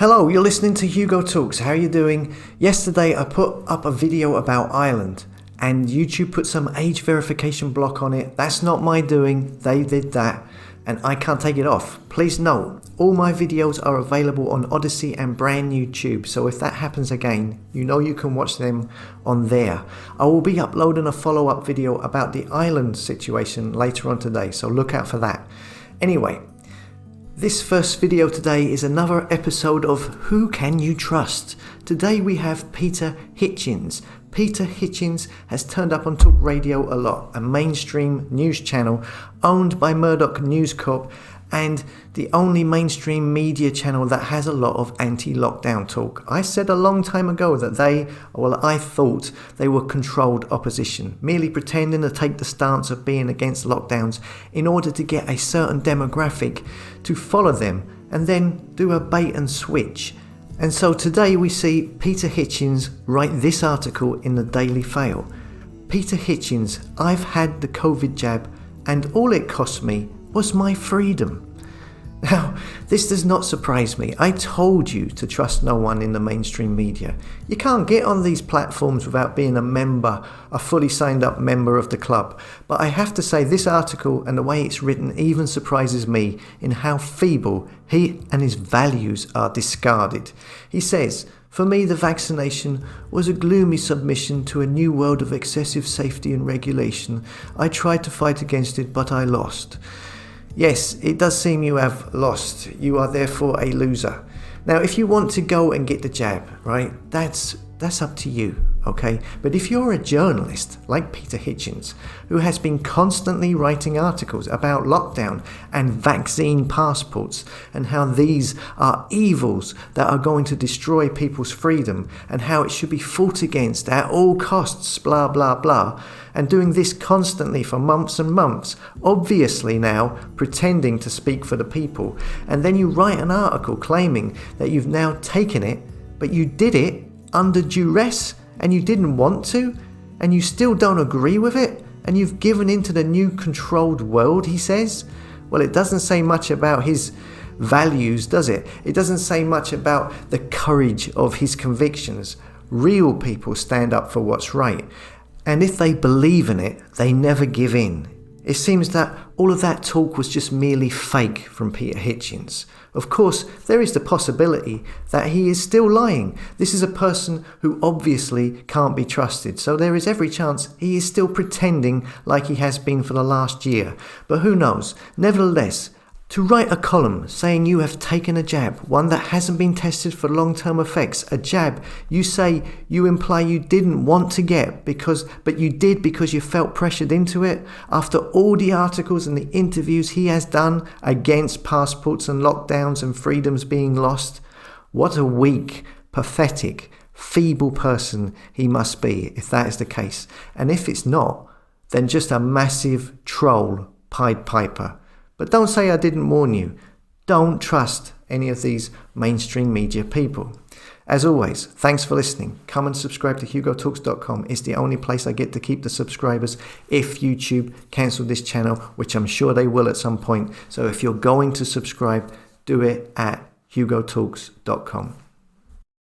Hello, you're listening to Hugo Talks. How are you doing? Yesterday I put up a video about Ireland and YouTube put some age verification block on it. That's not my doing. They did that and I can't take it off. Please note, all my videos are available on Odyssey and brand new Tube. So if that happens again, you know you can watch them on there. I will be uploading a follow-up video about the Ireland situation later on today. So look out for that. Anyway. This first video today is another episode of Who Can You Trust? Today we have Peter Hitchens. Peter Hitchens has turned up on Talk Radio a lot, a mainstream news channel owned by Murdoch News Corp and the only mainstream media channel that has a lot of anti-lockdown talk. I said a long time ago that I thought they were controlled opposition, merely pretending to take the stance of being against lockdowns in order to get a certain demographic to follow them and then do a bait and switch. And so today we see Peter Hitchens write this article in the Daily Fail. Peter Hitchens, I've had the COVID jab and all it cost me was my freedom. Now, this does not surprise me. I told you to trust no one in the mainstream media. You can't get on these platforms without being a fully signed up member of the club. But I have to say this article and the way it's written even surprises me in how feeble he and his values are discarded. He says, for me, the vaccination was a gloomy submission to a new world of excessive safety and regulation. I tried to fight against it, but I lost. Yes, it does seem you have lost. You are therefore a loser. Now, if you want to go and get the jab, right, that's up to you, okay? But if you're a journalist like Peter Hitchens, who has been constantly writing articles about lockdown and vaccine passports and how these are evils that are going to destroy people's freedom and how it should be fought against at all costs, blah, blah, blah, and doing this constantly for months and months, obviously now pretending to speak for the people, and then you write an article claiming that you've now taken it, but you did it under duress and you didn't want to, and you still don't agree with it, and you've given into the new controlled world, he says. Well, it doesn't say much about his values, does it? It doesn't say much about the courage of his convictions. Real people stand up for what's right. And if they believe in it, they never give in. It seems that all of that talk was just merely fake from Peter Hitchens. Of course, there is the possibility that he is still lying. This is a person who obviously can't be trusted, so there is every chance he is still pretending like he has been for the last year. But who knows? Nevertheless, to write a column saying you have taken a jab, one that hasn't been tested for long-term effects, a jab you say you imply you didn't want to get but you did because you felt pressured into it, after all the articles and the interviews he has done against passports and lockdowns and freedoms being lost. What a weak, pathetic, feeble person he must be if that is the case. And if it's not, then just a massive troll Pied Piper. But don't say I didn't warn you. Don't trust any of these mainstream media people. As always, thanks for listening. Come and subscribe to HugoTalks.com. It's the only place I get to keep the subscribers if YouTube cancel this channel, which I'm sure they will at some point. So if you're going to subscribe, do it at HugoTalks.com.